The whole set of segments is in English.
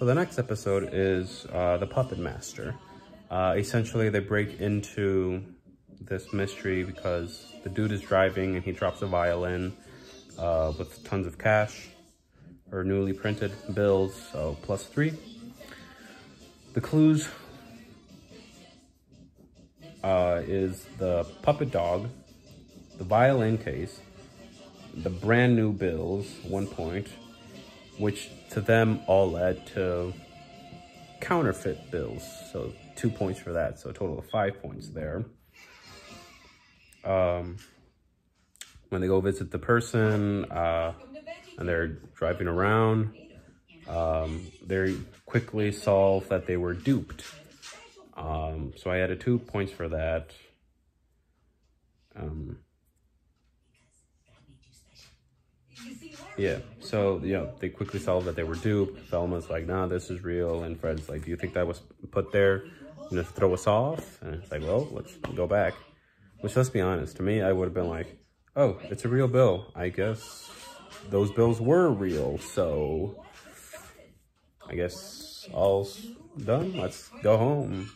So the next episode is the Puppet Master. Essentially, they break into this mystery because the dude is driving and he drops a violin with tons of cash or newly printed bills, so +3. The clues is the puppet dog, the violin case, the brand new bills, 1 point, which to them all led to counterfeit bills, so 2 points for that, so a total of 5 points there. When they go visit the person and they're driving around, they quickly solve that they were duped. So I added 2 points for that. Yeah, so they quickly solved that they were duped. Velma's like, nah, this is real. And Fred's like, do you think that was put there to throw us off? And it's like, well, let's go back. Which, let's be honest, to me, I would have been like, oh, it's a real bill. I guess those bills were real. So I guess all's done. Let's go home.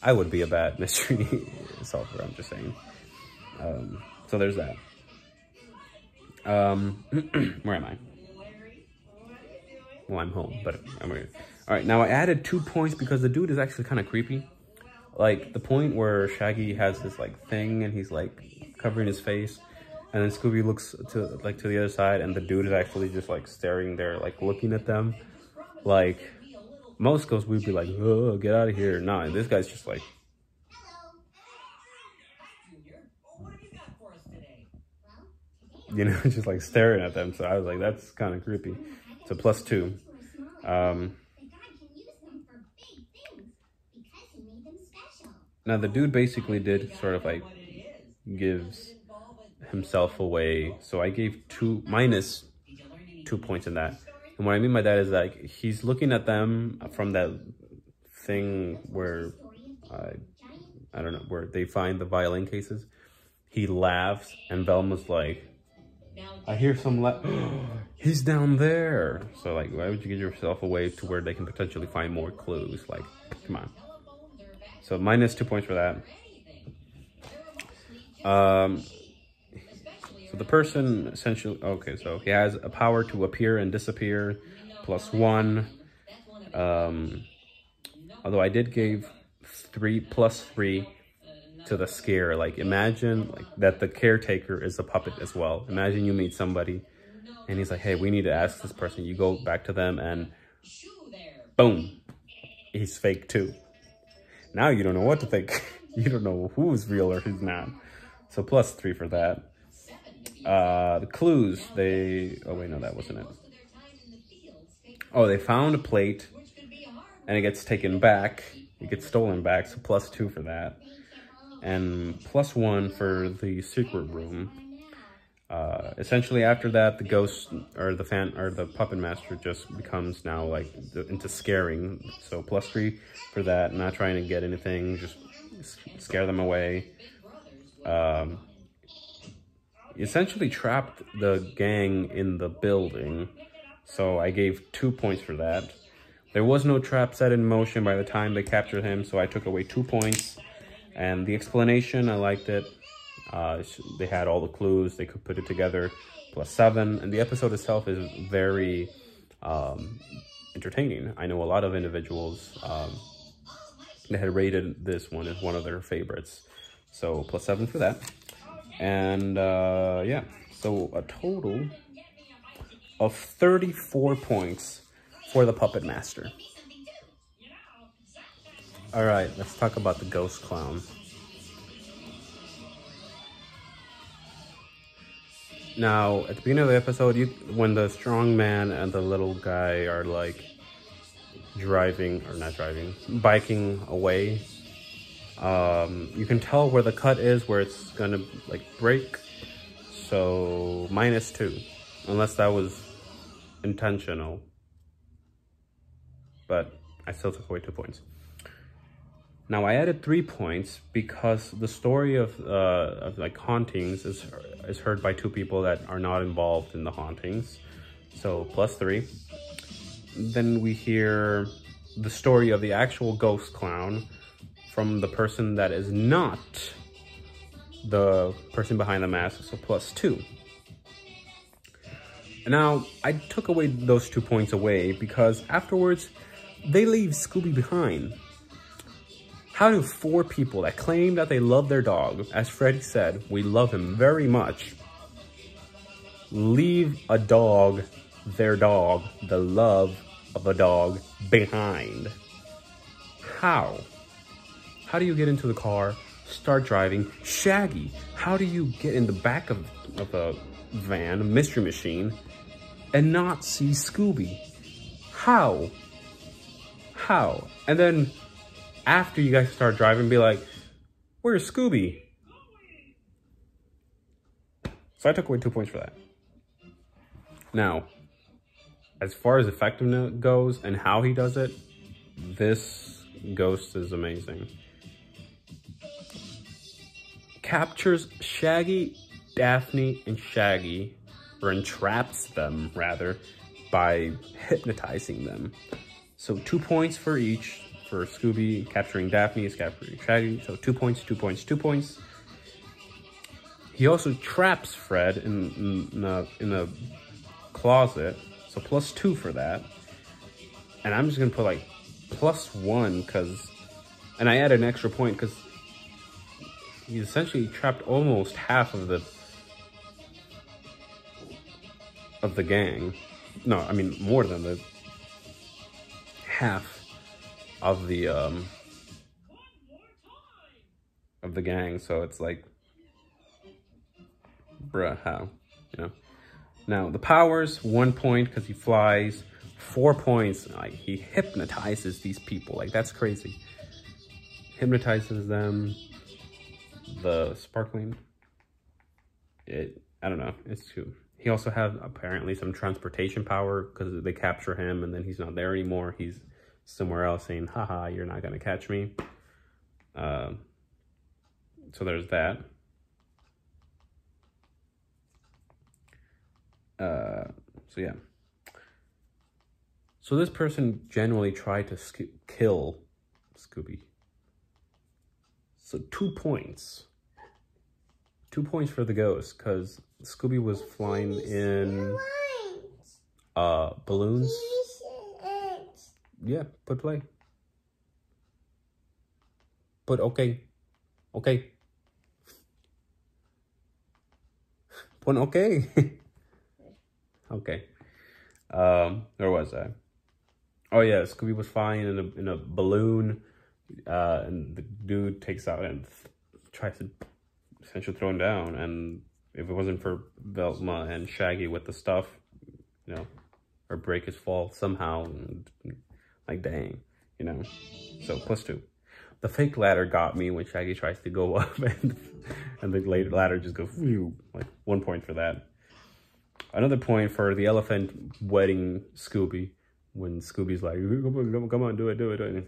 I would be a bad mystery solver, I'm just saying. So there's that. Where am I? Well, I'm home, but I'm here. All right, now I added 2 points because the dude is actually kind of creepy. Like the point where Shaggy has this like thing and he's like covering his face, and then Scooby looks to the other side, and the dude is actually just like staring there, like looking at them. Like most ghosts, we'd be like, oh, get out of here. Nah, this guy's just like, you know, just like staring at them. So I was like, that's kind of creepy. So +2. Now the dude basically did sort of like gives himself away. So I gave minus 2 points in that. And what I mean by that is like, he's looking at them from that thing where, I don't know, where they find the violin cases. He laughs and Velma's like, I hear some he's down there. So like, why would you give yourself away to where they can potentially find more clues? Like, come on. So minus 2 points for that. So the person essentially, okay, so he has a power to appear and disappear, +1. Although I did give +3 to the scare. Like imagine like that the caretaker is a puppet as well. Imagine you meet somebody and he's like, hey, we need to ask this person. You go back to them and boom, he's fake too. Now you don't know what to think. You don't know who's real or who's not. So +3 for that. The clues, oh wait, no, that wasn't it. Oh, they found a plate and it gets taken back. It gets stolen back, so +2 for that. And +1 for the secret room. Essentially after that, the ghost or the puppet master just becomes now like into scaring. So +3 for that, not trying to get anything, just scare them away. Essentially trapped the gang in the building. So I gave 2 points for that. There was no trap set in motion by the time they captured him, so I took away 2 points. And the explanation, I liked it. They had all the clues, they could put it together, +7. And the episode itself is very entertaining. I know a lot of individuals that had rated this one as one of their favorites. So +7 for that. And yeah, so a total of 34 points for the Puppet Master. All right, let's talk about the ghost clown. Now, at the beginning of the episode, when the strong man and the little guy are like biking away, you can tell where the cut is, where it's gonna like break. So -2, unless that was intentional. But I still took away 2 points. Now I added 3 points because the story of like hauntings is heard by 2 people that are not involved in the hauntings. So +3. then we hear the story of the actual ghost clown from the person that is not the person behind the mask, so +2. Now, I took away those 2 points away because afterwards, they leave Scooby behind. How do 4 people that claim that they love their dog, as Freddy said, we love him very much, leave a dog, their dog, the love of a dog, behind? How? How do you get into the car, start driving? Shaggy, how do you get in the back of a van, a mystery machine, and not see Scooby? How? How? And then after you guys start driving, be like, where's Scooby? So I took away 2 points for that. Now, as far as effectiveness goes and how he does it, this ghost is amazing. Captures Shaggy, Daphne, and Shaggy, or entraps them, rather, by hypnotizing them. So 2 points for each. For Scooby, capturing Daphne is capturing Shaggy. So 2 points, 2 points, 2 points. He also traps Fred in a closet. So +2 for that. And I'm just going to put like +1 because... And I added an extra point because he essentially trapped almost half of the gang. No, I mean more than the half of the gang. So it's like, bruh, how, you know? Now the powers, 1 point because he flies, 4 points, like he hypnotizes these people, like that's crazy. Hypnotizes them. The sparkling, I don't know, it's too. He also has apparently some transportation power because they capture him and then he's not there anymore. He's somewhere else saying, haha, you're not gonna catch me. So there's that. So yeah. So this person genuinely tried to kill Scooby. So 2 points. 2 points for the ghost, because Scooby was flying in balloons. Yeah, put play. Put okay. Okay. Put okay. Okay. Where was I? Oh yeah, Scooby was flying in a balloon, and the dude takes out and tries to essentially throw him down. And if it wasn't for Velma and Shaggy with the stuff, you know, or break his fall somehow, like dang, you know. So +2. The fake ladder got me when Shaggy tries to go up and the ladder just goes, phew, like 1 point for that. Another point for the elephant wedding Scooby, when Scooby's like, come on, do it. And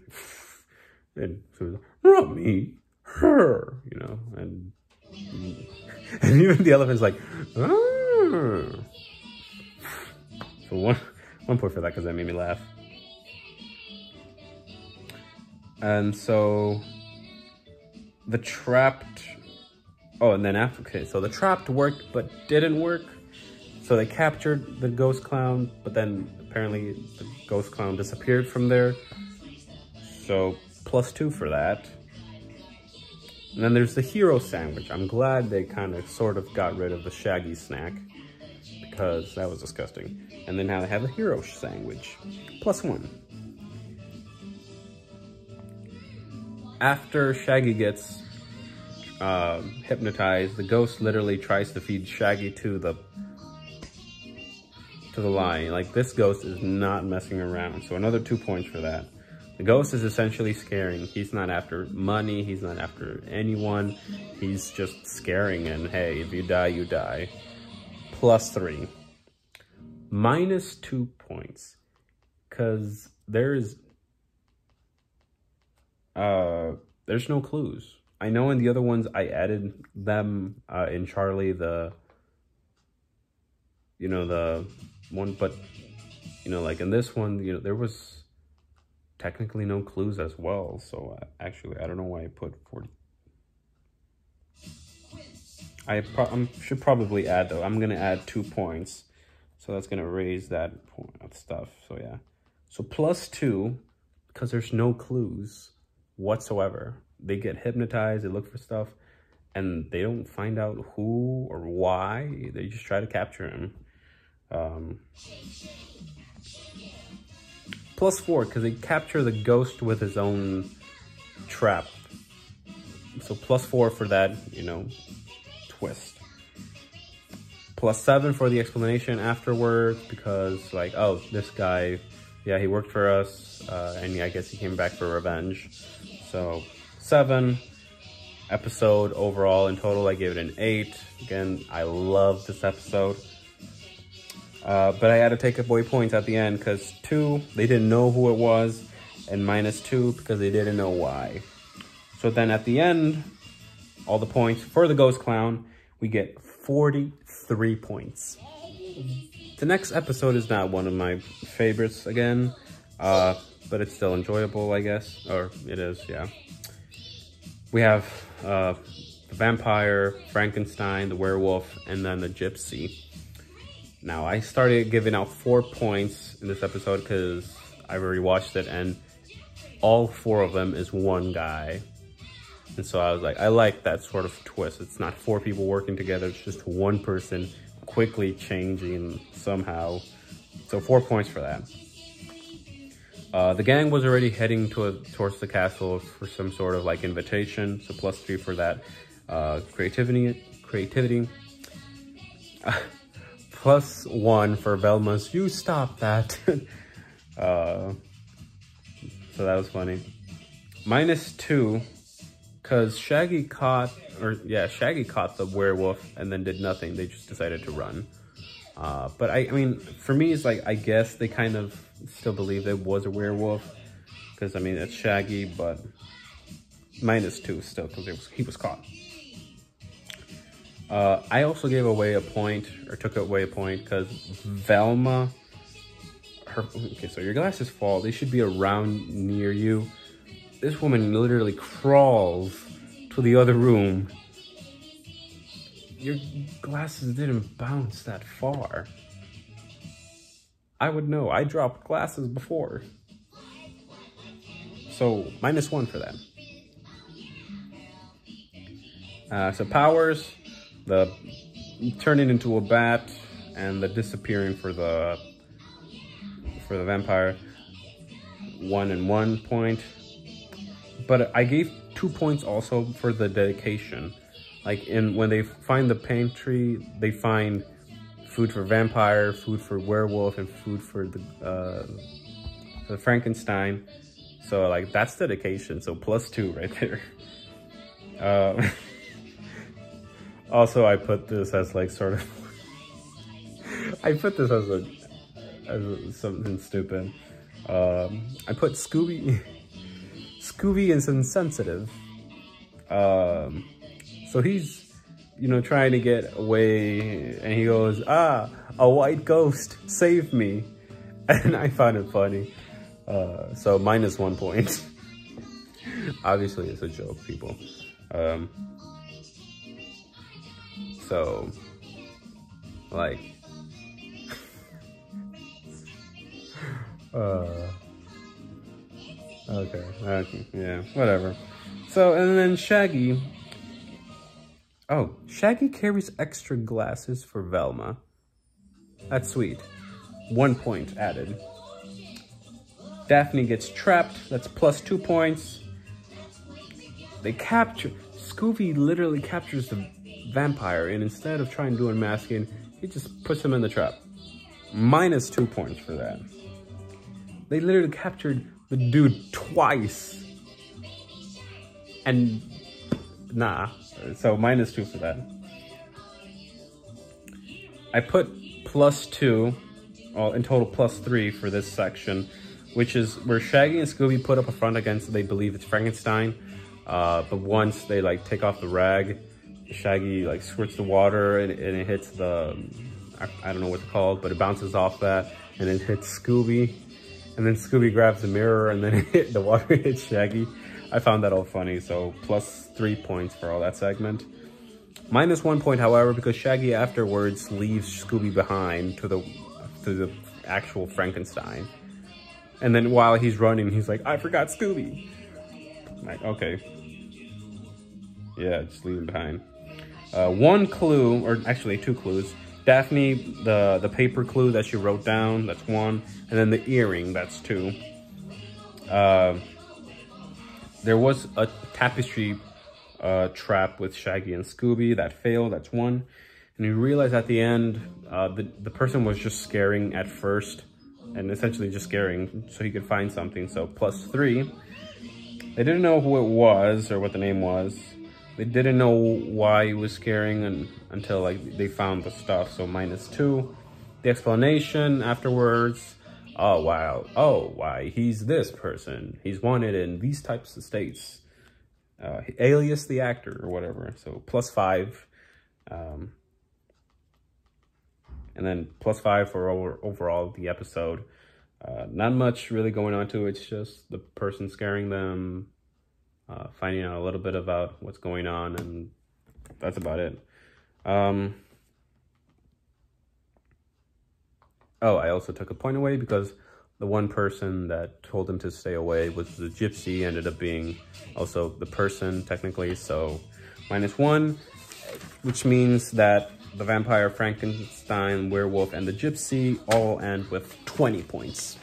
Scooby's like, not me, her, you know, and even the elephant's like, ah. So one point for that because that made me laugh. And so the trapped, oh, and then after, okay, so the trapped worked but didn't work. So they captured the ghost clown, but then apparently the ghost clown disappeared from there. So +2 for that. And then there's the hero sandwich. I'm glad they kind of sort of got rid of the Shaggy snack because that was disgusting. And then now they have the hero sandwich, +1. After Shaggy gets hypnotized, the ghost literally tries to feed Shaggy to the lion. Like, this ghost is not messing around. So another 2 points for that. The ghost is essentially scaring. He's not after money. He's not after anyone. He's just scaring, and hey, if you die, you die. +3. -2 points. Because there's no clues. I know in the other ones I added them in Charlie, the one, but You know, like in this one, you know, there was technically no clues as well. So actually, I don't know why I put 40. I should probably add, though. I'm going to add 2 points. So that's going to raise that point of stuff. So yeah. So +2, because there's no clues whatsoever. They get hypnotized, they look for stuff, and they don't find out who or why. They just try to capture him. +4, because they capture the ghost with his own trap. So +4 for that, you know, twist. +7 for the explanation afterwards, because like, oh, this guy, yeah, he worked for us, and yeah, I guess he came back for revenge. So 7 episode overall. In total, I gave it an 8. Again, I love this episode. But I had to take away points at the end because 2, they didn't know who it was, and -2 because they didn't know why. So then at the end, all the points for the ghost clown, we get 43 points. The next episode is not one of my favorites again, but it's still enjoyable, I guess. Or it is, yeah. We have the vampire, Frankenstein, the werewolf, and then the gypsy. Now, I started giving out 4 points in this episode because I've already watched it, and all 4 of them is one guy. And so I was like, I like that sort of twist. It's not 4 people working together, it's just one person quickly changing somehow. So 4 points for that. The gang was already heading towards the castle for some sort of like invitation, so +3 for that. Creativity. +1 for Velma's, you stop that. So that was funny. -2, because Shaggy caught the werewolf and then did nothing. They just decided to run. But I mean, for me, it's like, I guess they kind of still believe it was a werewolf. Because, I mean, it's Shaggy, but -2 still, because he was caught. I also gave away a point, or took away a point, because Velma, okay, so your glasses fall. They should be around near you. This woman literally crawls to the other room. Your glasses didn't bounce that far. I would know. I dropped glasses before. So, -1 for that. So powers, the turning into a bat, and the disappearing for the vampire. 1 and 1 point. But I gave 2 points also for the dedication. Like when they find the pantry, they find food for vampire, food for werewolf, and food for the Frankenstein. So like that's dedication. So +2 right there. Also, I put this as like sort of. I put this as something stupid. I put Scooby. Scooby is insensitive. So he's, you know, trying to get away, and he goes, "Ah, a white ghost, save me!" And I found it funny. So -1 point. Obviously, it's a joke, people. So, like, okay, yeah, whatever. So, and then Shaggy. Oh, Shaggy carries extra glasses for Velma. That's sweet. 1 point added. Daphne gets trapped. That's +2 points. They capture... Scooby literally captures the vampire, and instead of trying to do unmasking, he just puts him in the trap. -2 points for that. They literally captured the dude twice. And... nah. So -2 for that. I put +2, well, in total +3 for this section, which is where Shaggy and Scooby put up a front against, they believe it's Frankenstein. But once they like take off the rag, Shaggy like squirts the water and it hits the, I don't know what it's called, but it bounces off that and it hits Scooby. And then Scooby grabs the mirror and then the water hits Shaggy. I found that all funny, so +3 points for all that segment. -1 point, however, because Shaggy afterwards leaves Scooby behind to the actual Frankenstein. And then while he's running, he's like, I forgot Scooby. I'm like, okay. Yeah, just leave him behind. 1 clue, or actually 2 clues. Daphne, the paper clue that she wrote down, that's 1. And then the earring, that's 2. There was a tapestry trap with Shaggy and Scooby that failed, that's 1. And you realize at the end, the person was just scaring at first, and essentially just scaring so he could find something, so +3. They didn't know who it was or what the name was. They didn't know why he was scaring until like they found the stuff, so -2. The explanation afterwards, oh wow, oh why, he's this person. He's wanted in these types of states. Alias the actor or whatever, so +5. And then +5 for overall the episode. Not much really going on to it. It's just the person scaring them, finding out a little bit about what's going on, and that's about it. Oh, I also took a point away because the one person that told him to stay away was the gypsy, ended up being also the person technically, so -1, which means that the vampire, Frankenstein, werewolf, and the gypsy all end with 20 points.